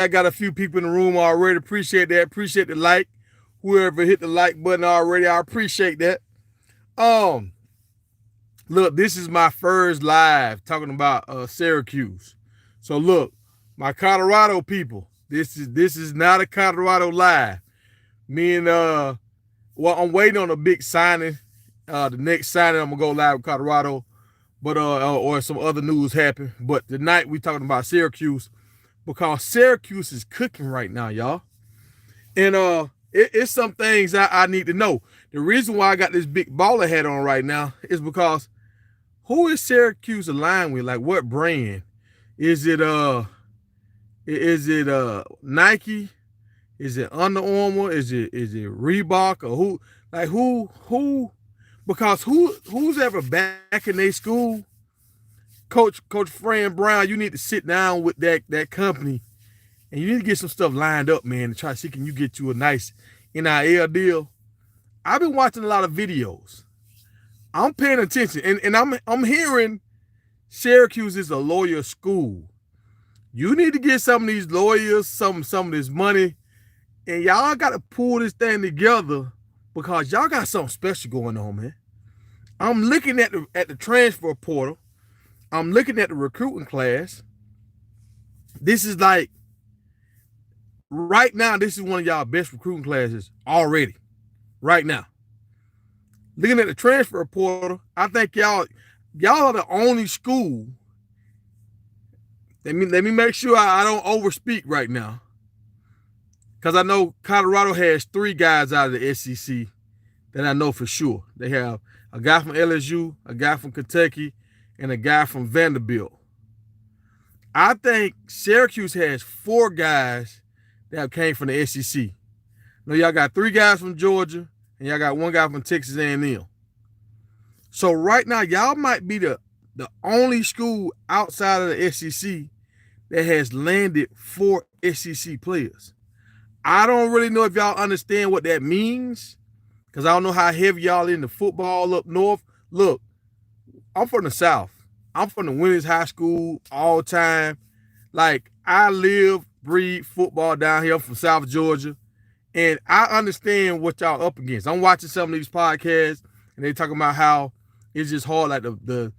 I got a few people in the room already. Appreciate that. Appreciate the like. Whoever hit the like button already, I appreciate that. Um, Look, this is my first live talking about Syracuse. So look, my Colorado people, this is not a Colorado live. Me and well, I'm waiting on a big signing. The next signing, I'm gonna go live with Colorado, but or some other news happen. But tonight we talking about Syracuse because Syracuse is cooking right now, y'all. And it's some things I need to know. The reason why I got this big baller hat on right now is because who is Syracuse aligned with? Like what brand? Is it Nike? Is it Under Armour? Is it Reebok or who? Like who? Because who's ever back in their school, Coach Fran Brown, you need to sit down with that company and you need to get some stuff lined up, man, to try to see can you get you a nice NIL deal. I've been watching a lot of videos. I'm paying attention, and I'm hearing Syracuse is a lawyer school. You need to get some of these lawyers some of this money, and y'all got to pull this thing together because y'all got something special going on, man. I'm looking at the transfer portal. I'm looking at the recruiting class. This is like right now. This is one of y'all best recruiting classes already. Right now, looking at the transfer portal, I think y'all are the only school. Let me make sure I don't overspeak right now, because I know Colorado has 3 guys out of the SEC that I know for sure. They have a guy from LSU, a guy from Kentucky, and a guy from Vanderbilt. I think Syracuse has 4 guys that came from the SEC. No, y'all got 3 guys from Georgia, and y'all got 1 guy from Texas A&M. So right now, y'all might be the only school outside of the SEC that has landed 4 SEC players. I don't really know if y'all understand what that means, because I don't know how heavy y'all into football up north. Look, I'm from the South. I'm from the Winners High School all time. Like, I live, breathe football down here from South Georgia. And I understand what y'all up against. I'm watching some of these podcasts, and they talking about how it's just hard. Like the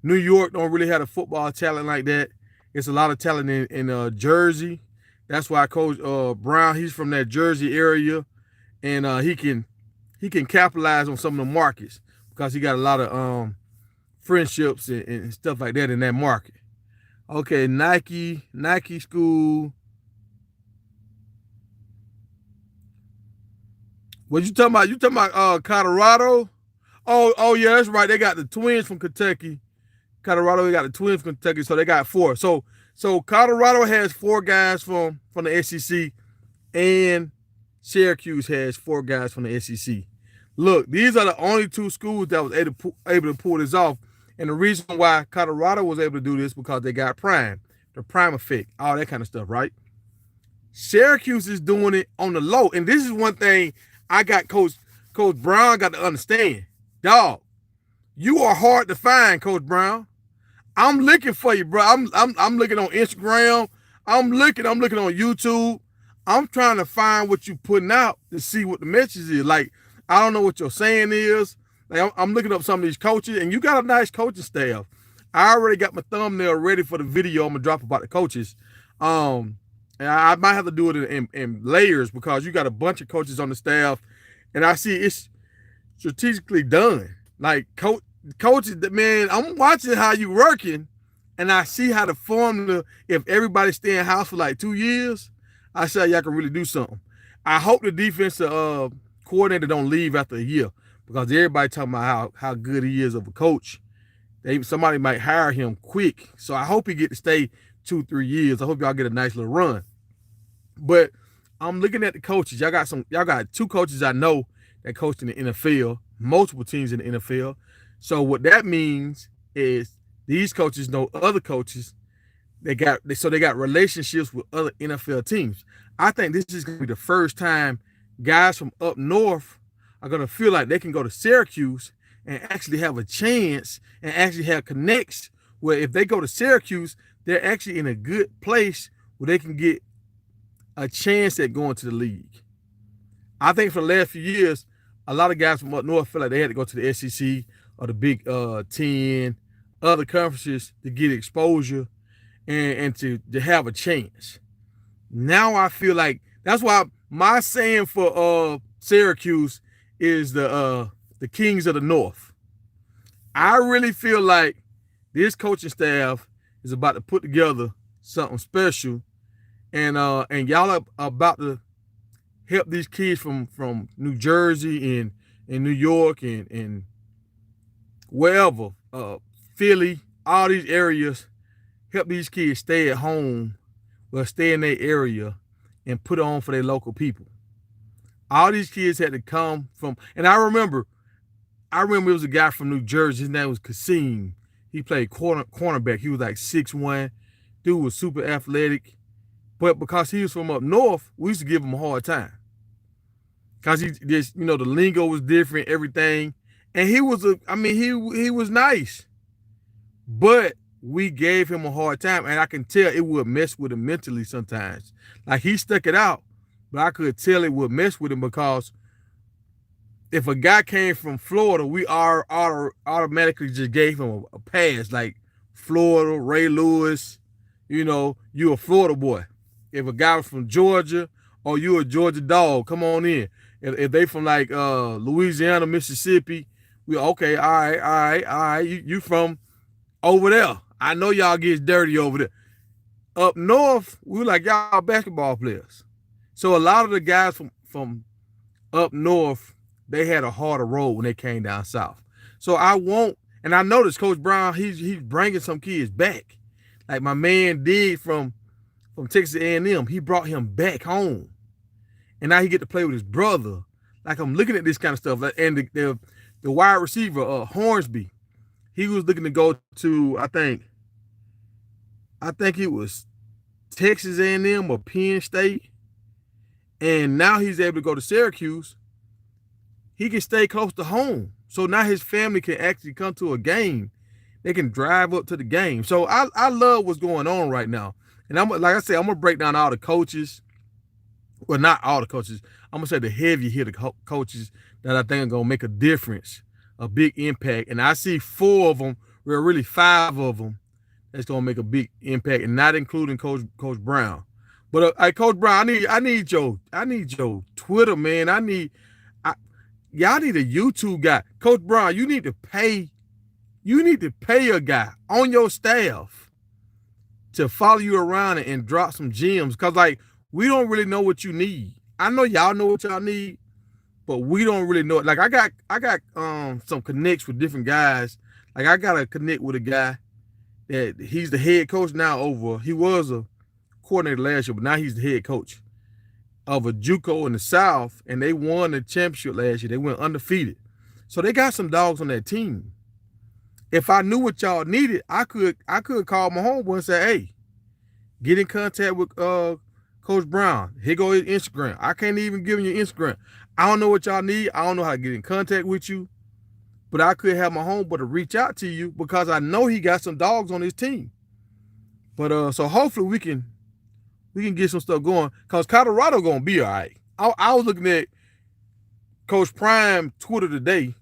New York don't really have a football talent like that. It's a lot of talent in Jersey. That's why Coach Brown, he's from that Jersey area, and he can capitalize on some of the markets because he got a lot of friendships and stuff like that in that market. Okay, Nike school. What you talking about? You talking about Colorado? Oh yeah, that's right. They got the twins from Kentucky. Colorado, they got the twins from Kentucky, so they got 4. So Colorado has 4 guys from the SEC, and Syracuse has 4 guys from the SEC. Look, these are the only 2 schools that was able to pull this off. And the reason why Colorado was able to do this because they got Prime, the Prime effect, all that kind of stuff, right? Syracuse is doing it on the low. And this is one thing I got Coach Brown got to understand. Dog, you are hard to find, Coach Brown. I'm looking for you, bro. I'm looking on Instagram. I'm looking on YouTube. I'm trying to find what you putting out to see what the message is. Like, I don't know what your saying is. Like, I'm looking up some of these coaches, and you got a nice coaching staff. I already got my thumbnail ready for the video I'm gonna drop about the coaches. And I might have to do it in layers because you got a bunch of coaches on the staff, and I see it's strategically done. Like coaches, man, I'm watching how you working, and I see how the formula. If everybody stay in house for like 2 years, I say y'all can really do something. I hope the defensive coordinator don't leave after a year because everybody talking about how good he is of a coach. Somebody might hire him quick, so I hope he get to stay 2-3 years. I hope y'all get a nice little run. But I'm looking at the coaches. Y'all got 2 coaches I know that coached in the NFL, multiple teams in the NFL. So what that means is these coaches know other coaches. They got relationships with other NFL teams. I think this is going to be the first time guys from up north are going to feel like they can go to Syracuse and actually have a chance and actually have connects where if they go to Syracuse, they're actually in a good place where they can get a chance at going to the league. I think for the last few years, a lot of guys from up north feel like they had to go to the SEC or the Big 10, other conferences to get exposure and to have a chance. Now I feel like that's why my saying for Syracuse is the Kings of the North. I really feel like this coaching staff is about to put together something special, and y'all are about to help these kids from New Jersey and New York and wherever, Philly, all these areas, help these kids stay at home, well, stay in their area and put it on for their local people. All these kids had to come from, and I remember it was a guy from New Jersey. His name was Kasim. He played cornerback. He was like 6'1". Dude was super athletic. But because he was from up north, we used to give him a hard time. Because he just, the lingo was different, everything. And he was he was nice. But we gave him a hard time. And I can tell it would mess with him mentally sometimes. Like he stuck it out, but I could tell it would mess with him because if a guy came from Florida, we automatically just gave him a pass. Like Florida, Ray Lewis, you a Florida boy. If a guy was from Georgia or you a Georgia dog, come on in. If they from like Louisiana, Mississippi, we okay, all right. You from over there. I know y'all gets dirty over there. Up north, we like y'all basketball players. So a lot of the guys from up north, they had a harder road when they came down south. So I noticed Coach Brown, he's bringing some kids back. Like my man did from Texas A&M, he brought him back home. And now he get to play with his brother. Like I'm looking at this kind of stuff. And the wide receiver, Hornsby, he was looking to go to, I think it was Texas A&M or Penn State. And now he's able to go to Syracuse. He can stay close to home. So now his family can actually come to a game. They can drive up to the game. So I love what's going on right now. And I'm like I said, I'm gonna break down all the coaches. Well, not all the coaches. I'm gonna say the heavy hitter coaches that I think are gonna make a difference, a big impact. And I see 4 of them, well, really 5 of them, that's gonna make a big impact, and not including Coach Brown. But Coach Brown, I need your Twitter, man. Y'all need a YouTube guy. Coach Brown, you need to pay a guy on your staff to follow you around and drop some gems. Cause like we don't really know what you need. I know y'all know what y'all need, but we don't really know it. Like I got some connects with different guys. Like I gotta connect with a guy that he's the head coach now he was a coordinator last year, but now he's the head coach of a JUCO in the South, and they won the championship last year. They went undefeated. So they got some dogs on that team. If I knew what y'all needed, I could call my homeboy and say, hey, get in contact with Coach Brown. Here go his Instagram. I can't even give him your Instagram. I don't know what y'all need. I don't know how to get in contact with you. But I could have my homeboy to reach out to you because I know he got some dogs on his team. But so hopefully we can get some stuff going because Colorado gonna be all right. I was looking at Coach Prime Twitter today,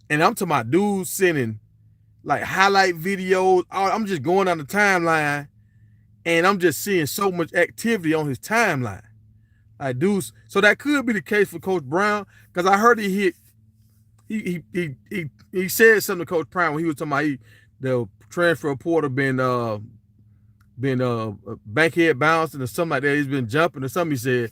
and I'm talking about dudes sending like highlight videos. I'm just going down the timeline, and I'm just seeing so much activity on his timeline. Like dudes, so that could be the case for Coach Brown because I heard he said something to Coach Prime when he was talking about the transfer portal been bankhead bouncing or something like that. He's been jumping or something he said.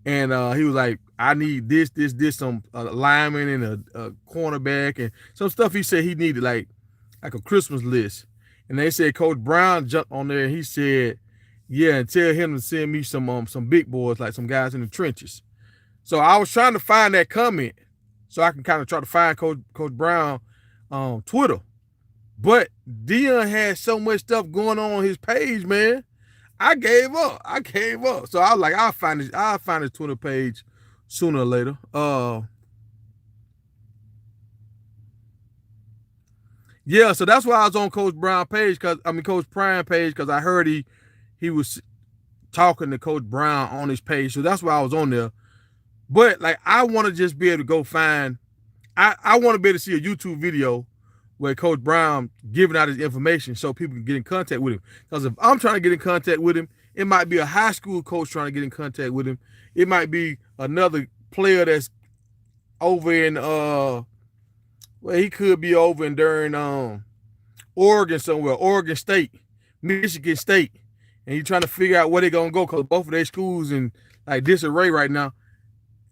And he was like, I need this, some lineman and a cornerback and some stuff he said he needed like a Christmas list. And they said Coach Brown jumped on there and he said, yeah, and tell him to send me some big boys, like some guys in the trenches. So I was trying to find that comment so I can kind of try to find Coach Brown on Twitter. But Dion had so much stuff going on his page, man. I gave up. So I was like, I'll find his Twitter page sooner or later. Yeah, so that's why I was on Coach Prime page because I heard he was talking to Coach Brown on his page, so that's why I was on there. But like, I want to just be able to go find. I want to be able to see a YouTube video where Coach Brown giving out his information so people can get in contact with him. Because if I'm trying to get in contact with him, it might be a high school coach trying to get in contact with him. It might be another player that's over in well, he could be over in during Oregon somewhere, Oregon State, Michigan State, and he's trying to figure out where they're gonna go because both of their schools in like disarray right now.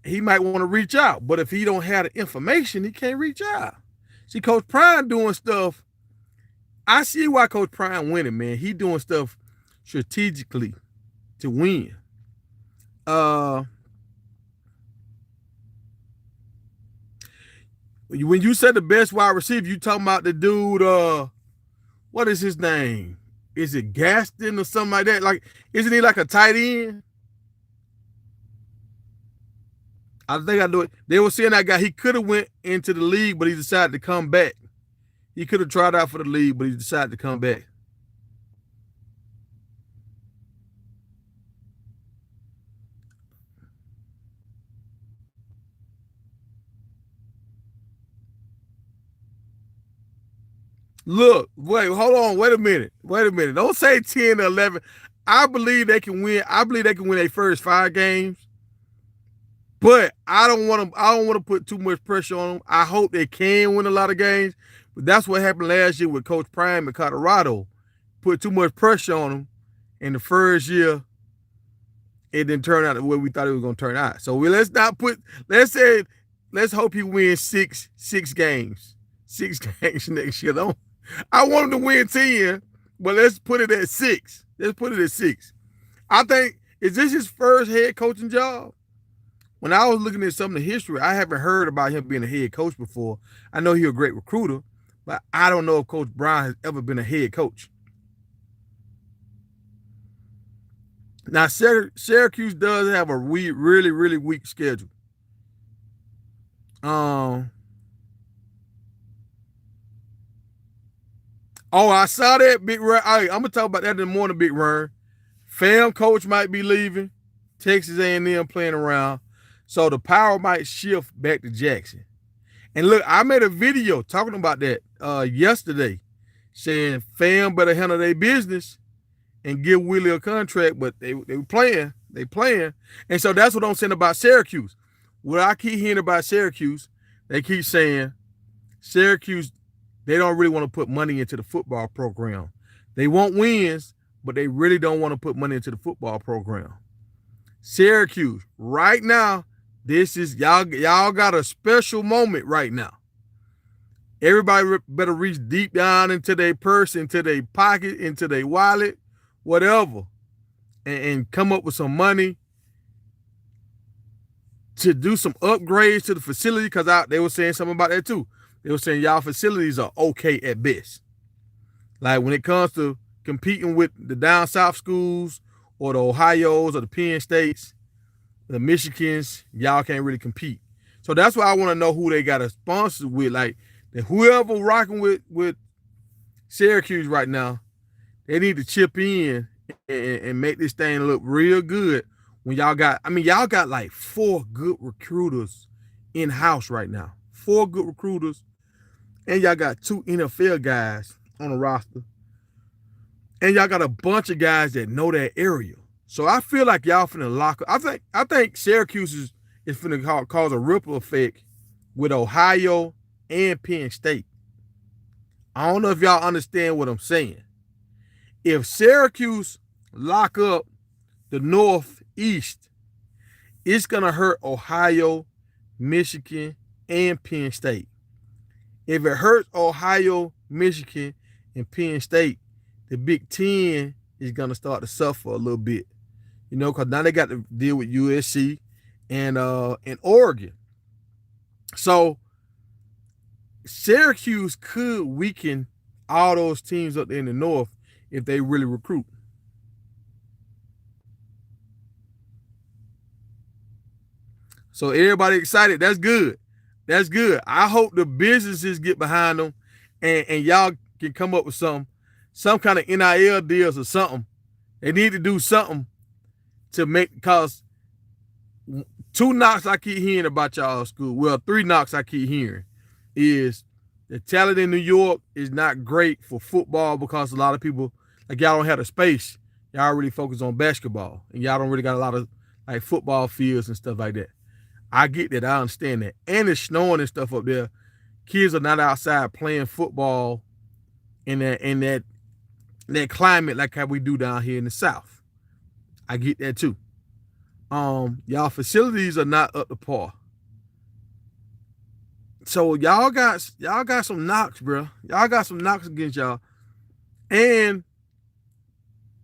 He might want to reach out, but if he don't have the information, he can't reach out. See, Coach Prime doing stuff. I see why Coach Prime winning, man. He doing stuff strategically to win. When you said the best wide receiver, you talking about the dude, what is his name? Is it Gaston or something like that? Like, isn't he like a tight end? I think I do it. They were saying that guy, he could have went into the league, but he decided to come back. He could have tried out for the league, but he decided to come back. Look, wait, hold on, wait a minute. Don't say 10 or 11. I believe they can win. I believe they can win their first 5 games. But I don't want to put too much pressure on them. I hope they can win a lot of games. But that's what happened last year with Coach Prime in Colorado. Put too much pressure on them in the first year. It didn't turn out the way we thought it was going to turn out. So let's hope he wins six games. 6 games next year. I want him to win 10, but let's put it at 6. I think, is this his first head coaching job? When I was looking at some of the history, I haven't heard about him being a head coach before. I know he's a great recruiter, but I don't know if Coach Brown has ever been a head coach. Now, Syracuse does have a really, really weak schedule. Oh, I saw that, Big Run. I'm going to talk about that in the morning, Big Run. Fam coach might be leaving. Texas A&M playing around. So the power might shift back to Jackson. And look, I made a video talking about that yesterday, saying fam better handle their business and give Willie a contract, but they were playing. They playing. And so that's what I'm saying about Syracuse. What I keep hearing about Syracuse, they keep saying Syracuse, they don't really want to put money into the football program. They want wins, but they really don't want to put money into the football program. Syracuse, right now, this is y'all got a special moment right now. Everybody better reach deep down into their purse, into their pocket, into their wallet, whatever, and come up with some money to do some upgrades to the facility, because they were saying something about that too. They were saying y'all facilities are okay at best. Like when it comes to competing with the down south schools or the Ohios or the Penn States, the Michigans, y'all can't really compete. So that's why I want to know who they got a sponsor with. Like whoever rocking with Syracuse right now, they need to chip in and make this thing look real good. When y'all got like 4 good recruiters in-house right now. 4 good recruiters. And y'all got 2 NFL guys on the roster. And y'all got a bunch of guys that know that area. So I feel like y'all finna lock up. I think Syracuse is finna cause a ripple effect with Ohio and Penn State. I don't know if y'all understand what I'm saying. If Syracuse lock up the Northeast, it's gonna hurt Ohio, Michigan, and Penn State. If it hurts Ohio, Michigan, and Penn State, the Big Ten is gonna start to suffer a little bit. You know, because now they got to deal with USC and Oregon. So Syracuse could weaken all those teams up there in the North if they really recruit. So everybody excited. That's good. That's good. I hope the businesses get behind them and y'all can come up with some kind of NIL deals or something. They need to do something to make, because 2 knocks I keep hearing about y'all school. Well, 3 knocks I keep hearing is the talent in New York is not great for football because a lot of people, like, y'all don't have the space. Y'all really focus on basketball, and y'all don't really got a lot of like football fields and stuff like that. I get that. I understand that. And it's snowing and stuff up there. Kids are not outside playing football in that climate like how we do down here in the South. I get that too. Y'all facilities are not up to par. So y'all got some knocks, bro. Y'all got some knocks against y'all. And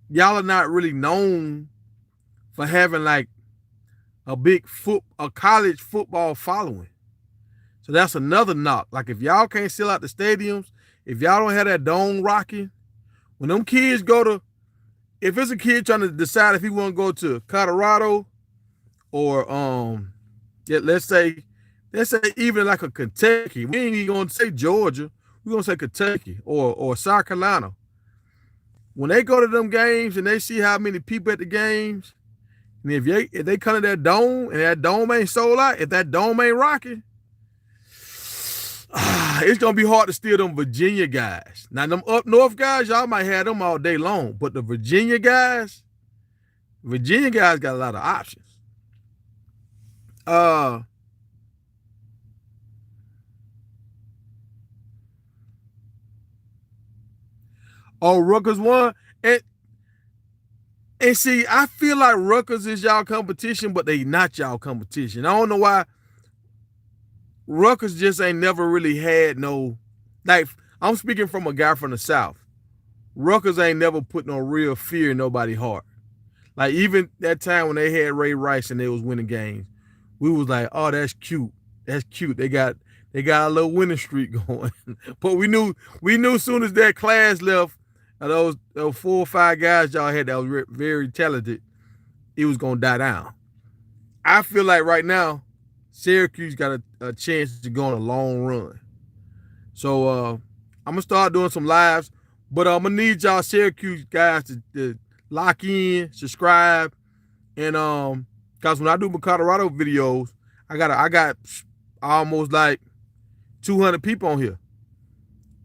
y'all are not really known for having like a college football following. So that's another knock. Like, if y'all can't sell out the stadiums, if y'all don't have that dome rocking, when them kids if it's a kid trying to decide if he want to go to Colorado or let's say even like a Kentucky, we ain't even gonna say Georgia, we're gonna say Kentucky or South Carolina. When they go to them games and they see how many people at the games, and if they come to that dome and that dome ain't sold out, if that dome ain't rocking, it's gonna be hard to steal them Virginia guys. Now, them up north guys, y'all might have them all day long, but the Virginia guys got a lot of options. Rutgers won. And see, I feel like Rutgers is y'all competition, but they not y'all competition. I don't know why. Rutgers just ain't never really had no, like, I'm speaking from a guy from the South. Rutgers ain't never put no real fear in nobody's heart. Like, even that time when they had Ray Rice and they was winning games, we was like, oh, that's cute. That's cute. They got a little winning streak going. But we knew as soon as that class left, those 4 or 5 guys y'all had that was very talented, it was going to die down. I feel like right now, Syracuse got a chance to go on a long run. So I'm going to start doing some lives, but I'm going to need y'all Syracuse guys to lock in, subscribe, and because when I do my Colorado videos, I got almost like 200 people on here.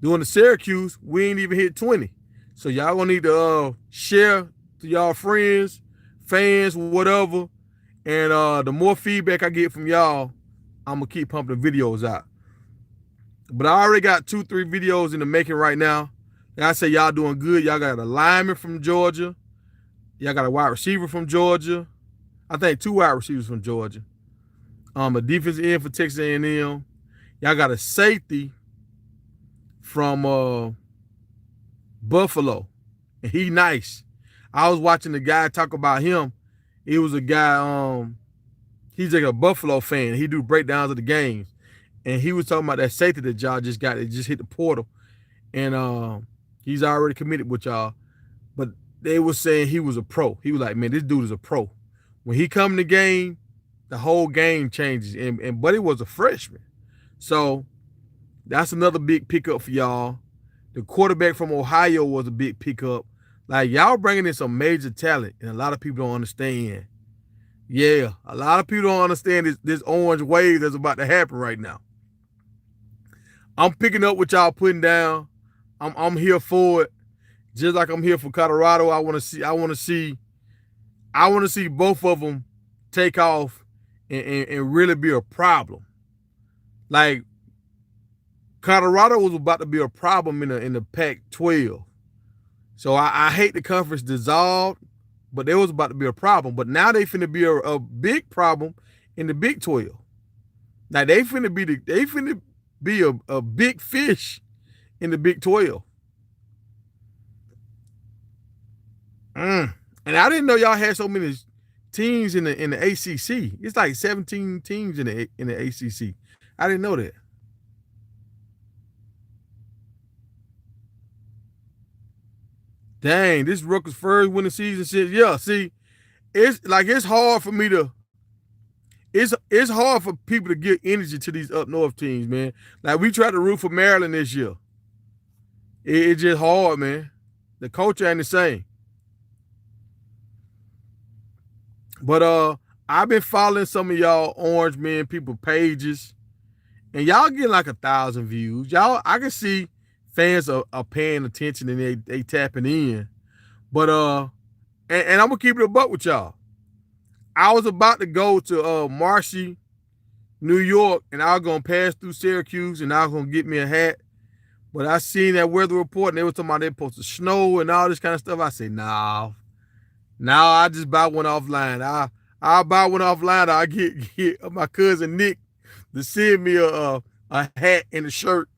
Doing the Syracuse, we ain't even hit 20. So y'all gonna need to share to y'all friends, fans, whatever. And the more feedback I get from y'all, I'm gonna keep pumping videos out. But I already got 2-3 videos in the making right now. Like I say, y'all doing good. Y'all got a lineman from Georgia. Y'all got a wide receiver from Georgia. I think 2 wide receivers from Georgia. A defensive end for Texas A&M. Y'all got a safety from Buffalo, and he nice. I was watching the guy talk about him. It was a guy, he's like a Buffalo fan. He do breakdowns of the games, and he was talking about that safety that y'all just got. It just hit the portal, and he's already committed with y'all. But they were saying he was a pro. He was like, man, this dude is a pro. When he come in the game, the whole game changes. And Buddy was a freshman, so that's another big pickup for y'all. The quarterback from Ohio was a big pickup. Like, y'all bringing in some major talent, and a lot of people don't understand. Yeah, a lot of people don't understand this orange wave that's about to happen right now. I'm picking up what y'all putting down. I'm here for it. Just like I'm here for Colorado. I want to see both of them take off and really be a problem. Like, Colorado was about to be a problem in the Pac-12. So I hate the conference dissolved, but they was about to be a problem. But now they finna be a big problem in the Big 12. Now they finna be a big fish in the Big 12. And I didn't know y'all had so many teams in the ACC. It's like 17 teams in the ACC. I didn't know that. Dang, this Rutgers first winning season shit. Yeah, see, it's hard for me to. It's hard for people to give energy to these up north teams, man. Like, we tried to root for Maryland this year. It's just hard, man. The culture ain't the same. But I've been following some of y'all Orange Men people pages, and y'all get like 1,000 views. Y'all, I can see fans are paying attention and they tapping in. But and I'm gonna keep it a buck with y'all. I was about to go to Marcy, New York, and I was gonna pass through Syracuse, and I was gonna get me a hat. But I seen that weather report, and they were talking about they supposed to snow and all this kind of stuff. I said, nah, now I just buy one offline. I'll buy one offline. I'll get my cousin Nick to send me a hat and a shirt.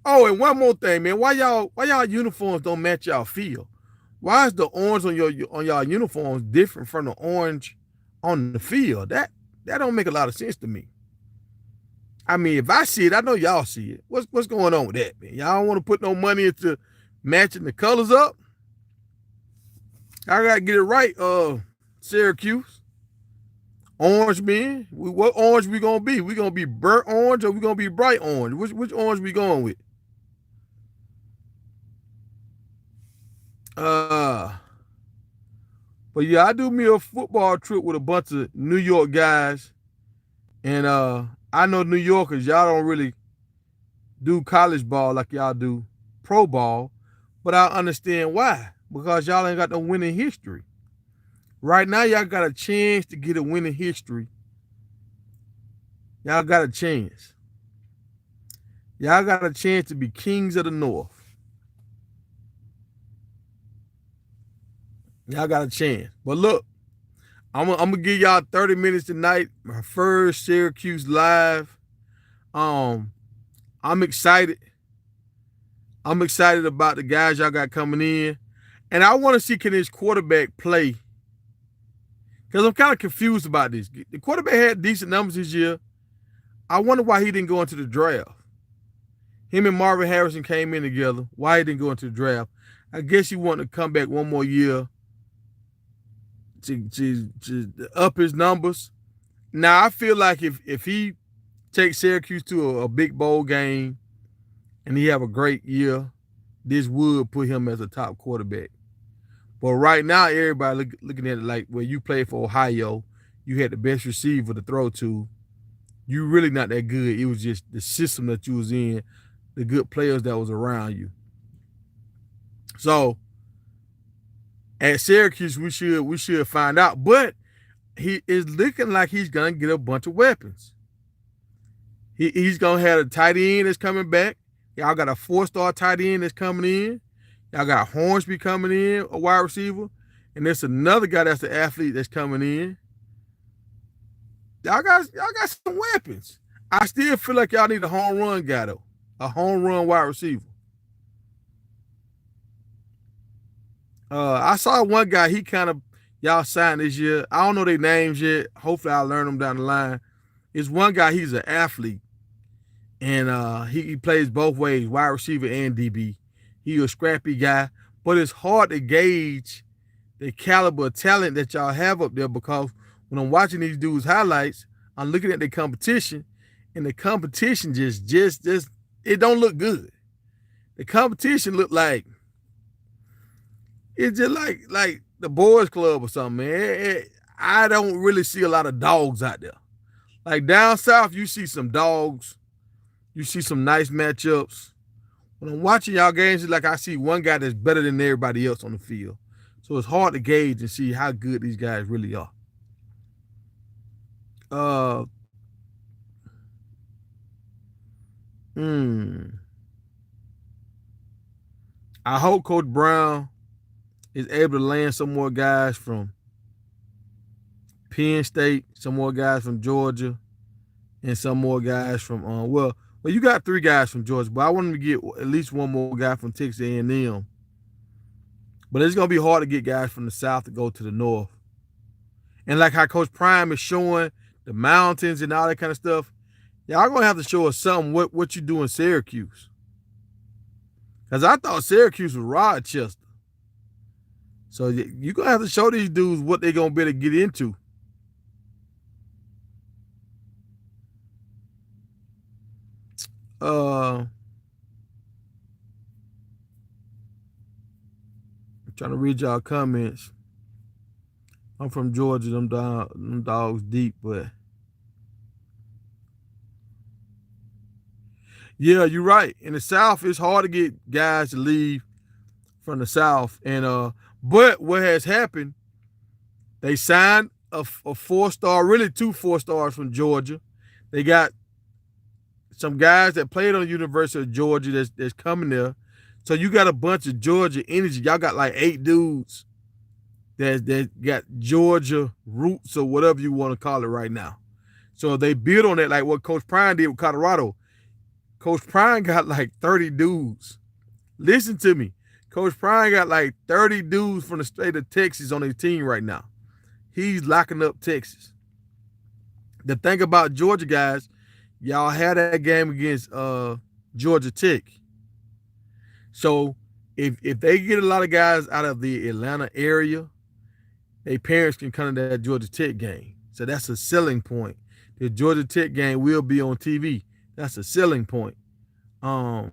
Oh, and one more thing, man. Why y'all uniforms don't match y'all field? Why is the orange on y'all uniforms different from the orange on the field? That don't make a lot of sense to me. I mean, if I see it, I know y'all see it. What's going on with that, man? Y'all don't want to put no money into matching the colors up? I gotta get it right, Syracuse. Orange men. What orange we gonna be? We gonna be burnt orange or we gonna be bright orange? Which orange we going with? But yeah, I do me a football trip with a bunch of New York guys, and I know New Yorkers, y'all don't really do college ball like y'all do pro ball, but I understand why. Because y'all ain't got no winning history. Right now, y'all got a chance to get a winning history. Y'all got a chance. Y'all got a chance to be kings of the North. Y'all got a chance. But look, I'm gonna give y'all 30 minutes tonight. My first Syracuse live. I'm excited. I'm excited about the guys y'all got coming in. And I want to see can his quarterback play. Because I'm kind of confused about this. The quarterback had decent numbers this year. I wonder why he didn't go into the draft. Him and Marvin Harrison came in together. Why he didn't go into the draft? I guess he wanted to come back one more year to up his numbers. Now, I feel like if he takes Syracuse to a big bowl game and he have a great year, this would put him as a top quarterback. But right now, everybody looking at it like, well, you played for Ohio. You had the best receiver to throw to. You really not that good. It was just the system that you was in, the good players that was around you. So at Syracuse, we should find out. But he is looking like he's gonna get a bunch of weapons. He's gonna have a tight end that's coming back. Y'all got a 4-star tight end that's coming in. Y'all got Hornsby coming in, a wide receiver. And there's another guy that's the athlete that's coming in. Y'all got some weapons. I still feel like y'all need a home run guy, though. A home run wide receiver. I saw one guy, he kind of, y'all signed this year. I don't know their names yet. Hopefully I'll learn them down the line. It's one guy, he's an athlete. And he plays both ways, wide receiver and DB. He's a scrappy guy, but it's hard to gauge the caliber of talent that y'all have up there because when I'm watching these dudes' highlights, I'm looking at the competition, and the competition just it don't look good. The competition look like it's just like the boys club or something, man. I don't really see a lot of dogs out there. Like down south, you see some dogs, you see some nice matchups. When I'm watching y'all games, it's like I see one guy that's better than everybody else on the field. So it's hard to gauge and see how good these guys really are. I hope Coach Brown is able to land some more guys from Penn State, some more guys from Georgia, and some more guys from well, you got 3 guys from Georgia, but I want him to get at least one more guy from Texas A&M. But it's gonna be hard to get guys from the South to go to the North. And like how Coach Prime is showing the mountains and all that kind of stuff, y'all gonna have to show us something what you do in Syracuse. Because I thought Syracuse was Rochester. So you're gonna have to show these dudes what they're gonna be able to get into. I'm trying to read y'all comments. I'm from Georgia. Them dogs deep, but yeah, you're right. In the South, it's hard to get guys to leave from the South, and but what has happened? They signed a 4-star, really 2 4-stars from Georgia. They got some guys that played on the University of Georgia that's coming there. So you got a bunch of Georgia energy. Y'all got like 8 dudes that got Georgia roots or whatever you want to call it right now. So they build on that like what Coach Prime did with Colorado. Coach Prime got like 30 dudes. Listen to me. Coach Prime got like 30 dudes from the state of Texas on his team right now. He's locking up Texas. The thing about Georgia guys, y'all had that game against Georgia Tech. So if they get a lot of guys out of the Atlanta area, their parents can come to that Georgia Tech game. So that's a selling point. The Georgia Tech game will be on TV. That's a selling point for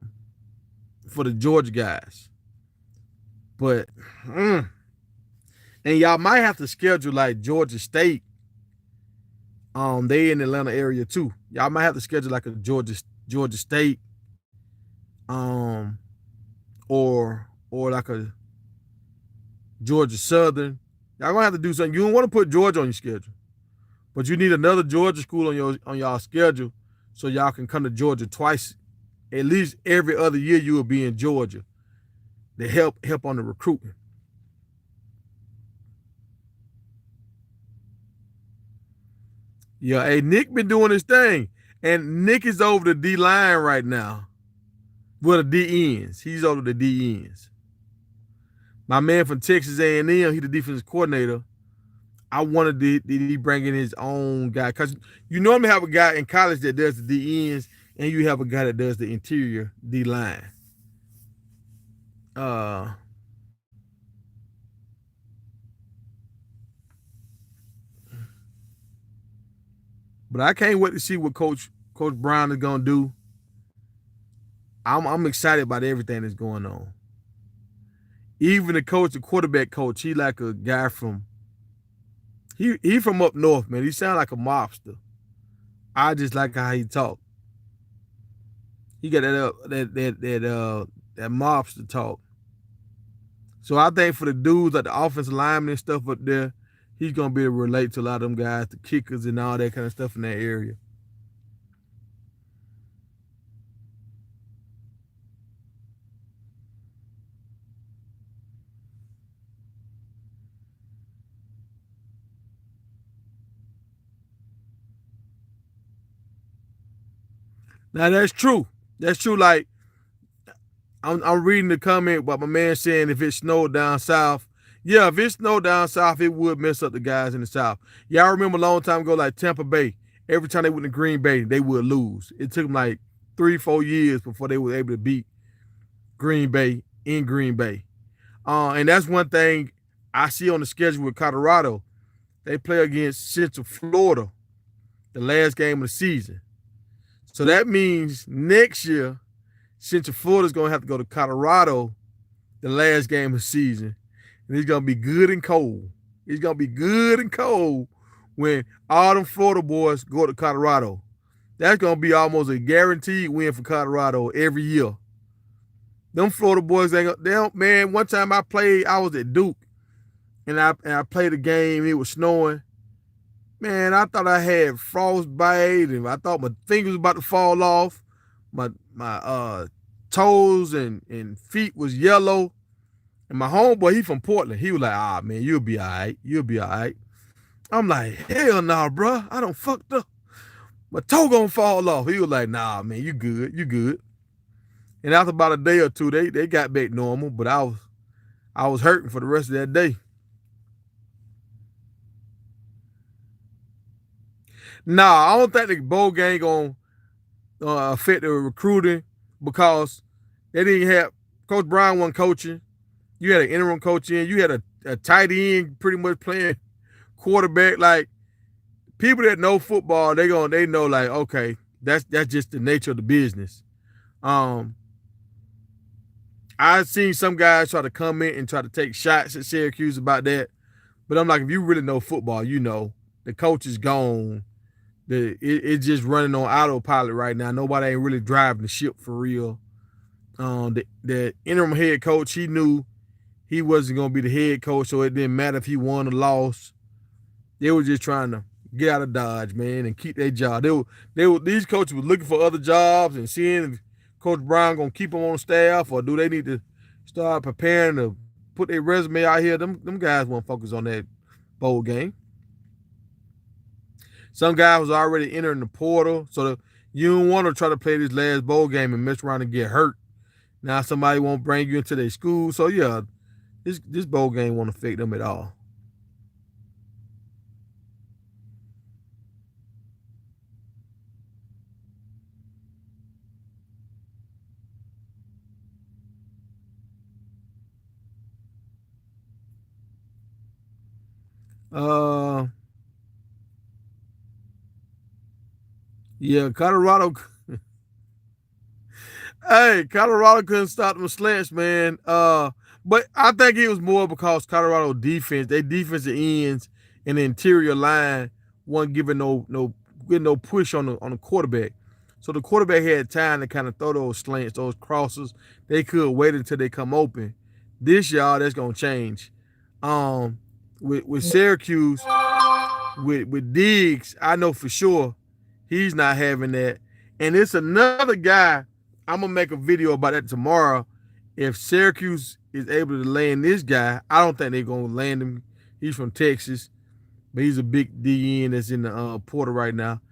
the Georgia guys. But and y'all might have to schedule like Georgia State. They in the Atlanta area too. Y'all might have to schedule like a Georgia State, or like a Georgia Southern. Y'all gonna have to do something. You don't want to put Georgia on your schedule, but you need another Georgia school on y'all schedule so y'all can come to Georgia twice, at least every other year. You will be in Georgia to help on the recruitment. Yeah, hey, Nick been doing his thing, and Nick is over the D line right now. Well, the D ends. He's over the D ends. My man from Texas A&M, he the defensive coordinator. I wanted to bring in his own guy because you normally have a guy in college that does the D ends, and you have a guy that does the interior D line. But I can't wait to see what Coach Brown is gonna do. I'm excited about everything that's going on. Even the quarterback coach, he like a guy from he from up north, man. He sound like a mobster. I just like how he talk. He got that mobster talk. So I think for the dudes like the offensive linemen and stuff up there, he's gonna be able to relate to a lot of them guys, the kickers and all that kind of stuff in that area. Now that's true. That's true. Like I'm reading the comment about my man saying if it snowed down south. Yeah, if it snowed down south, it would mess up the guys in the south. Y'all remember a long time ago, like Tampa Bay. Every time they went to Green Bay, they would lose. It took them like 3-4 years before they were able to beat Green Bay in Green Bay. And that's one thing I see on the schedule with Colorado. They play against Central Florida the last game of the season. So that means next year, Central Florida's going to have to go to Colorado the last game of the season. And it's going to be good and cold. It's going to be good and cold when all them Florida boys go to Colorado. That's going to be almost a guaranteed win for Colorado every year. Them Florida boys, man, one time I was at Duke, and I played a game. It was snowing. Man, I thought I had frostbite, and I thought my fingers was about to fall off. My toes and feet was yellow. And my homeboy, he from Portland. He was like, man, you'll be all right. You'll be all right. I'm like, hell nah, bro. I done fucked up. My toe gonna fall off. He was like, nah, man, you good. You good. And after about a day or two, they got back normal, but I was hurting for the rest of that day. Nah, I don't think the bowl game gonna affect the recruiting because they didn't have Coach Brown wasn't coaching. You had an interim coach in. You had a tight end pretty much playing quarterback. Like people that know football, they know like okay, that's just the nature of the business. I've seen some guys try to come in and try to take shots at Syracuse about that, But I'm like, if you really know football, you know the coach is gone. It's just running on autopilot right now. Nobody ain't really driving the ship for real. The interim head coach, he knew he wasn't gonna be the head coach, so it didn't matter if he won or lost. They were just trying to get out of Dodge, man, and keep their job. These coaches were looking for other jobs and seeing if Coach Brown gonna keep them on staff or do they need to start preparing to put their resume out here. Them guys won't focus on that bowl game. Some guy was already entering the portal, so you don't want to try to play this last bowl game and mess around and get hurt. Now somebody won't bring you into their school, so yeah, this bowl game won't affect them at all. Uh, yeah, Colorado. Hey, Colorado couldn't stop them slants, man. But I think it was more because Colorado defense, their defensive ends and the interior line wasn't giving no push on the quarterback. So the quarterback had time to kind of throw those slants, those crosses. They could wait until they come open. This y'all, that's gonna change. Um, with Syracuse, with Diggs, I know for sure he's not having that. And it's another guy. I'm gonna make a video about that tomorrow. If Syracuse is able to land this guy, I don't think they're gonna land him. He's from Texas, but he's a big DN that's in the portal right now.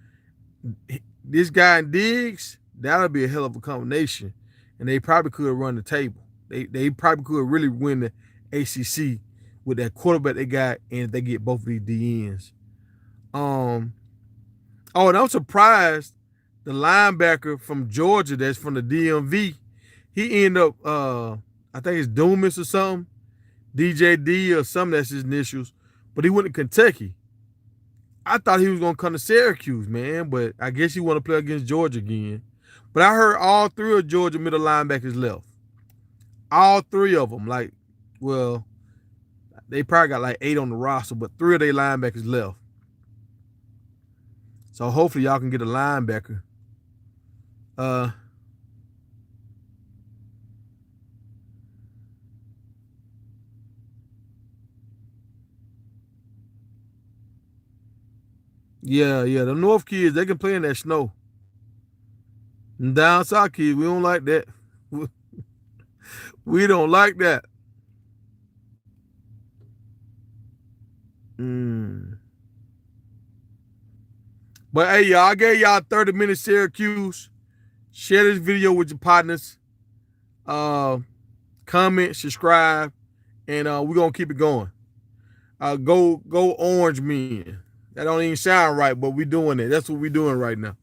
This guy in Diggs, that'll be a hell of a combination, and they probably could run the table. They probably could really win the ACC with that quarterback they got, and if they get both of these DNs. Oh, and I'm surprised the linebacker from Georgia that's from the DMV, he ended up, I think it's Dumas or something, DJD or something, that's his initials, but he went to Kentucky. I thought he was going to come to Syracuse, man, but I guess he want to play against Georgia again. But I heard all three of Georgia middle linebackers left. All three of them. Like, well, they probably got like 8 on the roster, but 3 of their linebackers left. So hopefully y'all can get a linebacker. Yeah, the North kids, they can play in that snow. And down south kids, we don't like that. We don't like that. But hey, y'all, I gave y'all 30 minutes Syracuse. Share this video with your partners. Comment, subscribe, and we're gonna keep it going. Go orange men. That don't even sound right, but we doing it. That's what we doing right now.